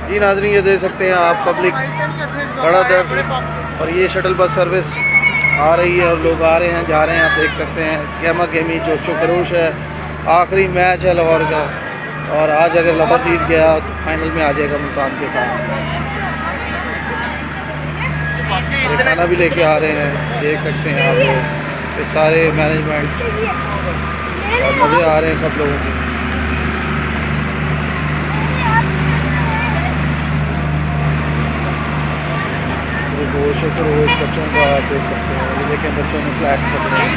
जी नाज़रीन, ये देख सकते हैं आप पब्लिक खड़ा था और ये शटल बस सर्विस आ रही है और लोग आ रहे हैं जा रहे हैं। आप देख सकते हैं गहमा गहमी जोशो खरोश है। आखिरी मैच है लाहौर का और आज अगर लाहौर जीत गया तो फाइनल में आ जाएगा मुल्तान के साथ। खाना भी लेके आ रहे हैं, देख सकते हैं आप लोग, ये सारे मैनेजमेंट और मज़े आ रहे हैं सब लोगों के। गोश खरोश बच्चों का आप देख सकते हैं, ये देखें बच्चों ने फ्लैग पकड़े हैं।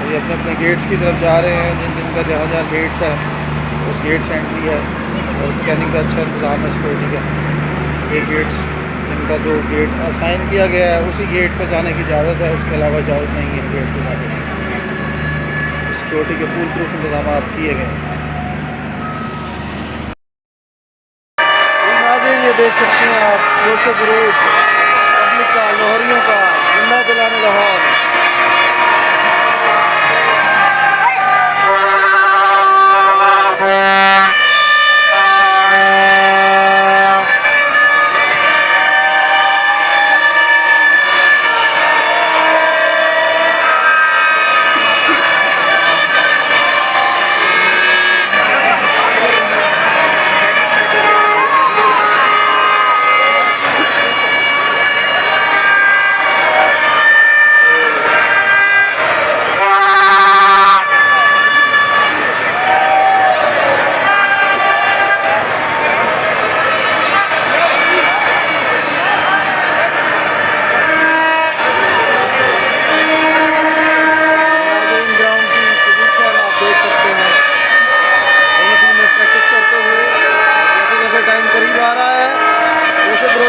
ये अपने अपने गेट्स की तरफ जा रहे हैं, जिन जिनका जहाँ जहाँ गेट्स है उस गेट से एंट्री है और स्कैनिंग का अच्छा इंतजाम है सिक्योरिटी का। ये गेट्स जिनका जो गेट असाइन किया गया है उसी गेट पर जाने की इजाज़त है, उसके अलावा इजाज़त नहीं है गेट पर जाने की। सिक्योरिटी के फुल प्रूफ इंतजाम किए गए हैं। ये देख सकते हैं आप जोशो खरोश पब्लिक का, लाहौरियों का, जिंदा दिलाने लाहौर।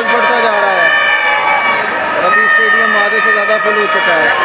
बढ़ता जा रहा है और अभी स्टेडियम आधे से ज़्यादा फुल हो चुका है।